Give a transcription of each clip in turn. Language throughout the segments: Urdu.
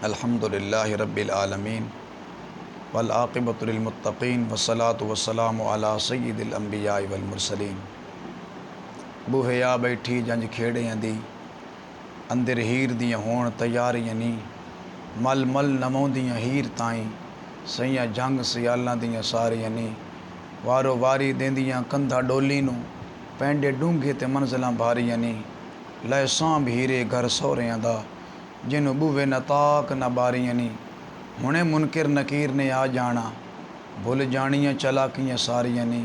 الحمدللہ رب العالمین والعاقبۃ للمتقین والصلاۃ والسلام علی سید الانبیاء والمرسلین۔ بوہیا بیٹھی جنج کھیڑیاں دی اندر ہیر دیاں ہون تیاریاں نی، مل مل نموندیاں ہیر تائیں سیاں جنگ سیالاں دیاں ساریاں نی، وارو واری دیندیاں کندھا ڈولی نو، پینڈے ڈونگھے تے منزلاں بھاریاں نی، لے سانب ہیرے گھر سوہریاں دا جنوں بوے نہ تاک نہ باریاں نی، ہنے منکر نکیر نے آ جانا بھل جانیاں چلاکیاں ساریاں نی،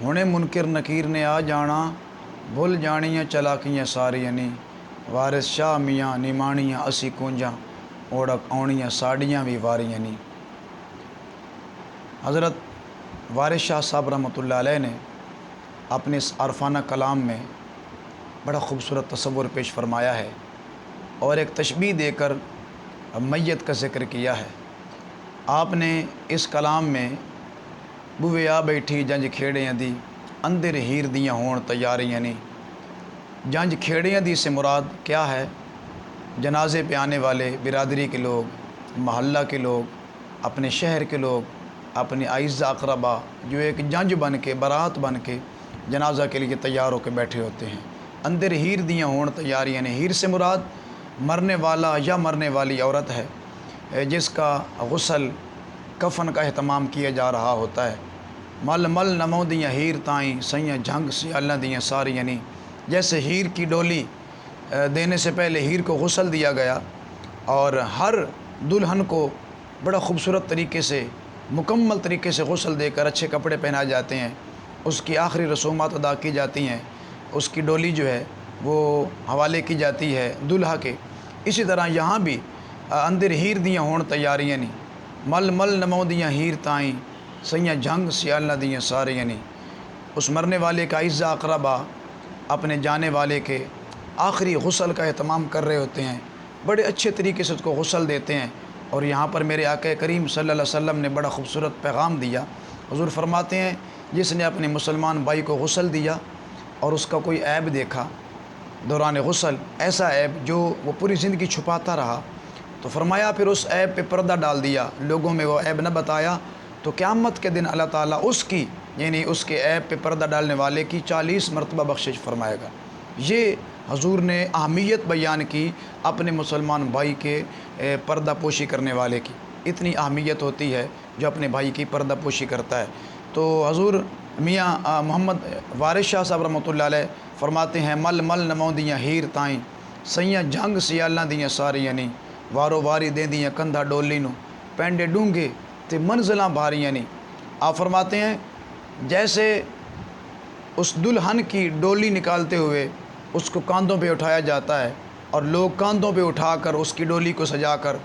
ہنے منکر نکیر نے آ جانا بھل جانیاں چلاکیاں ساریاں نی، وارث شاہ میاں نمانیاں اسی کونجاں اوڑک آنیاں ساڑیاں بھی واریاں نی۔ حضرت وارث شاہ صاحب رحمۃ اللہ علیہ نے اپنے اس عرفانہ کلام میں بڑا خوبصورت تصور پیش فرمایا ہے اور ایک تشبیہ دے کر میت کا ذکر کیا ہے۔ آپ نے اس کلام میں بوے آ بیٹھی جنج کھیڑیاں دی اندر ہیر دیاں ہون تیاریاں نی، جنج کھیڑیاں دی سے مراد کیا ہے؟ جنازے پہ آنے والے برادری کے لوگ، محلہ کے لوگ، اپنے شہر کے لوگ، اپنے اعزہ اقربا جو ایک جنج بن کے بارات بن کے جنازہ کے لیے تیار ہو کے بیٹھے ہوتے ہیں۔ اندر ہیر دیاں ہون تیاریاں نے، ہیر سے مراد مرنے والا یا مرنے والی عورت ہے جس کا غسل کفن کا اہتمام کیا جا رہا ہوتا ہے۔ مل مل نموندیاں ہیر تائیں سیاں جنگ سیالاں دیاں ساریاں نی، جیسے ہیر کی ڈولی دینے سے پہلے ہیر کو غسل دیا گیا اور ہر دلہن کو بڑا خوبصورت طریقے سے مکمل طریقے سے غسل دے کر اچھے کپڑے پہنائے جاتے ہیں، اس کی آخری رسومات ادا کی جاتی ہیں، اس کی ڈولی جو ہے وہ حوالے کی جاتی ہے دلہا کے۔ اسی طرح یہاں بھی اندر ہیر دیاں ہون تیاریاں نی، مل مل نموندیاں ہیر تائیں سیاں جنگ سیالاں دیاں ساریاں نی۔ اس مرنے والے کا اعزہ اقربا اپنے جانے والے کے آخری غسل کا اہتمام کر رہے ہوتے ہیں، بڑے اچھے طریقے سے اس کو غسل دیتے ہیں۔ اور یہاں پر میرے آقا کریم صلی اللہ علیہ وسلم نے بڑا خوبصورت پیغام دیا۔ حضور فرماتے ہیں جس نے اپنے مسلمان بھائی کو غسل دیا اور اس کا کوئی عیب دیکھا دوران غسل، ایسا عیب جو وہ پوری زندگی چھپاتا رہا، تو فرمایا پھر اس عیب پہ پردہ ڈال دیا، لوگوں میں وہ عیب نہ بتایا، تو قیامت کے دن اللہ تعالیٰ اس کی یعنی اس کے عیب پہ پردہ ڈالنے والے کی 40 مرتبہ بخشش فرمائے گا۔ یہ حضور نے اہمیت بیان کی اپنے مسلمان بھائی کے پردہ پوشی کرنے والے کی، اتنی اہمیت ہوتی ہے جو اپنے بھائی کی پردہ پوشی کرتا ہے۔ تو حضور میاں محمد وارث شاہ صاحب رحمۃ اللہ علیہ فرماتے ہیں مل مل نموندیاں ہیر تائیں سیاں جنگ سیالاں دیاں ساریاں نی، وارو واری دیندیاں کندھا ڈولی نو، پینڈے ڈونگھے تے منزلاں بھاریاں نی۔ آپ فرماتے ہیں جیسے اس دلہن کی ڈولی نکالتے ہوئے اس کو کاندھوں پہ اٹھایا جاتا ہے اور لوگ کاندھوں پہ اٹھا کر اس کی ڈولی کو سجا کر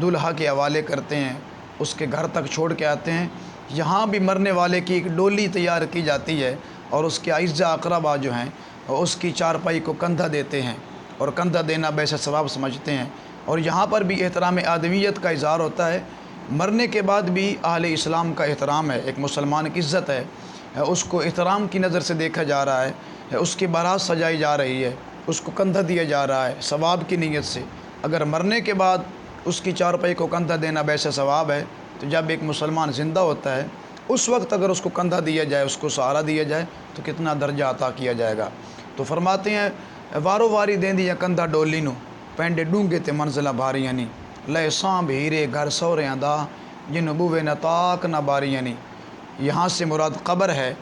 دلہا کے حوالے کرتے ہیں، اس کے گھر تک چھوڑ کے آتے ہیں، یہاں بھی مرنے والے کی ایک ڈولی تیار کی جاتی ہے اور اس کے اعزہ اقربا جو ہیں اس کی چارپائی کو کندھا دیتے ہیں اور کندھا دینا بیسے ثواب سمجھتے ہیں۔ اور یہاں پر بھی احترام آدمیت کا اظہار ہوتا ہے، مرنے کے بعد بھی اہل اسلام کا احترام ہے، ایک مسلمان کی عزت ہے، اس کو احترام کی نظر سے دیکھا جا رہا ہے، اس کی بارات سجائی جا رہی ہے، اس کو کندھا دیا جا رہا ہے ثواب کی نیت سے۔ اگر مرنے کے بعد اس کی چارپائی کو کندھا دینا بیسے ثواب ہے، تو جب ایک مسلمان زندہ ہوتا ہے اس وقت اگر اس کو کندھا دیا جائے، اس کو سہارا دیا جائے تو کتنا درجہ عطا کیا جائے گا۔ تو فرماتے ہیں وارو واری دیندیاں کندھا ڈولی نو، پینڈے ڈونگھے تے منزلاں بھاریاں نی، لے سانب ہیرے گھر سوہریاں دا جنوں بوے نہ تاک نہ باریاں نی۔ یہاں سے مراد قبر ہے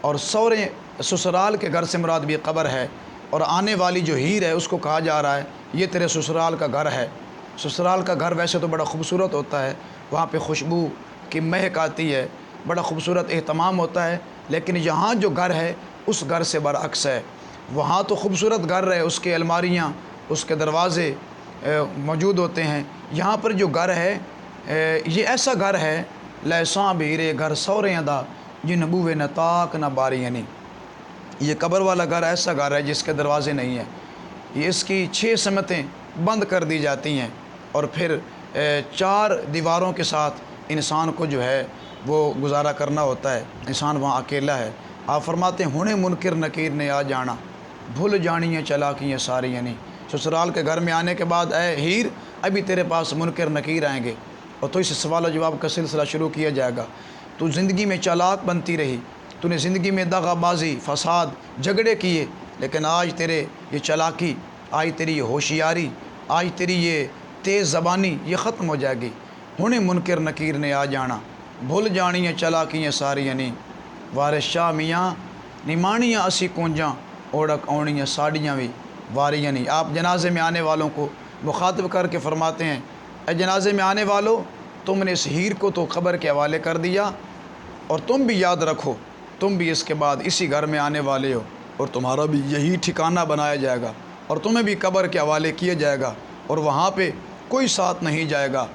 اور سورے سسرال کے گھر سے مراد بھی قبر ہے، اور آنے والی جو ہیر ہے اس کو کہا جا رہا ہے یہ تیرے سسرال کا گھر ہے۔ سسرال کا گھر ویسے تو بڑا خوبصورت ہوتا ہے، وہاں پہ خوشبو کی مہک آتی ہے، بڑا خوبصورت اہتمام ہوتا ہے، لیکن یہاں جو گھر ہے اس گھر سے برعکس ہے۔ وہاں تو خوبصورت گھر ہے، اس کے الماریاں، اس کے دروازے موجود ہوتے ہیں، یہاں پر جو گھر ہے یہ ایسا گھر ہے لے سانب ہیرے گھر سوہریاں دا جنوں بوے نہ تاک نہ باریاں نی۔ یہ قبر والا گھر ایسا گھر ہے جس کے دروازے نہیں ہیں، یہ اس کی 6 سمتیں بند کر دی جاتی ہیں اور پھر 4 دیواروں کے ساتھ انسان کو جو ہے وہ گزارا کرنا ہوتا ہے، انسان وہاں اکیلا ہے۔ آپ فرماتے ہیں ہنے منکر نکیر نے آ جانا بھل جانیاں چلاکیاں ساریاں نی۔ سسرال کے گھر میں آنے کے بعد اے ہیر ابھی تیرے پاس منکر نکیر آئیں گے اور تو اس سوال و جواب کا سلسلہ شروع کیا جائے گا۔ تو زندگی میں چالاک بنتی رہی، تو نے زندگی میں دغا بازی، فساد، جھگڑے کیے، لیکن آج تیرے یہ چالاکی، آج تیری یہ ہوشیاری، آج تیری یہ تیز زبانی یہ ختم ہو جائے گی۔ ہنے منکر نکیر نے آ جانا، بھول جانیاں چالاکیاں ساریاں نہیں، وارث شاہ میاں نمانیاں اسی کونجاں، اوڑک اونیاں ساڑیاں بھی واریاں نہیں۔ آپ جنازے میں آنے والوں کو مخاطب کر کے فرماتے ہیں، اے جنازے میں آنے والوں، تم نے اس ہیر کو تو قبر کے حوالے کر دیا، اور تم بھی یاد رکھو تم بھی اس کے بعد اسی گھر میں آنے والے ہو، اور تمہارا بھی یہی ٹھکانہ بنایا جائے گا، اور تمہیں بھی قبر کے حوالے کیا جائے گا، اور وہاں پہ کوئی ساتھ نہیں جائے گا۔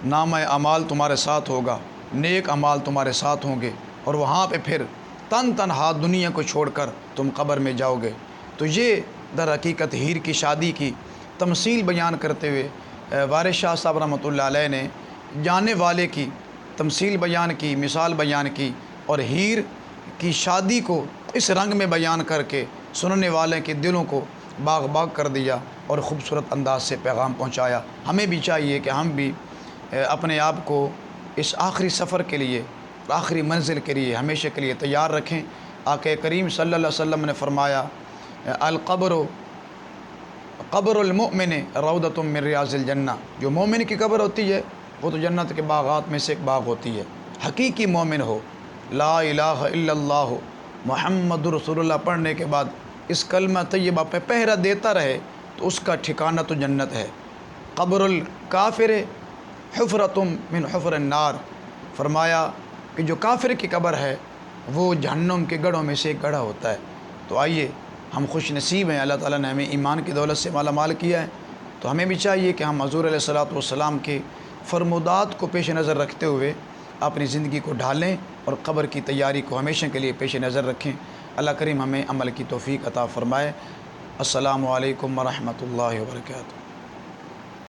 نامہ اعمال تمہارے ساتھ ہوگا، نیک اعمال تمہارے ساتھ ہوں گے، اور وہاں پہ پھر تنہا دنیا کو چھوڑ کر تم قبر میں جاؤ گے۔ تو یہ در حقیقت ہیر کی شادی کی تمثیل بیان کرتے ہوئے وارث شاہ صاحب رحمۃ اللہ علیہ نے جانے والے کی تمثیل بیان کی، مثال بیان کی، اور ہیر کی شادی کو اس رنگ میں بیان کر کے سننے والے کے دلوں کو باغ باغ کر دیا اور خوبصورت انداز سے پیغام پہنچایا۔ ہمیں بھی چاہیے کہ ہم بھی اپنے آپ کو اس آخری سفر کے لیے، آخری منزل کے لیے ہمیشہ کے لیے تیار رکھیں۔ آقا کریم صلی اللہ علیہ وسلم نے فرمایا، قبر المؤمن روضۃ من ریاض الجنہ، جو مومن کی قبر ہوتی ہے وہ تو جنت کے باغات میں سے ایک باغ ہوتی ہے۔ حقیقی مومن ہو، لا الہ الا اللہ محمد رسول اللہ پڑھنے کے بعد اس کلمہ طیبہ پہ پہرا دیتا رہے تو اس کا ٹھکانہ تو جنت ہے۔ قبر الکافر حفرۃ من حفر النار، فرمایا کہ جو کافر کی قبر ہے وہ جہنم کے گڑھوں میں سے ایک گڑھا ہوتا ہے۔ تو آئیے ہم خوش نصیب ہیں، اللہ تعالیٰ نے ہمیں ایمان کی دولت سے مالا مال کیا ہے، تو ہمیں بھی چاہیے کہ ہم حضور علیہ الصلوۃ والسلام کے فرمودات کو پیش نظر رکھتے ہوئے اپنی زندگی کو ڈھالیں اور قبر کی تیاری کو ہمیشہ کے لیے پیش نظر رکھیں۔ اللہ کریم ہمیں عمل کی توفیق عطا فرمائے۔ السلام علیکم ورحمۃ اللہ وبرکاتہ۔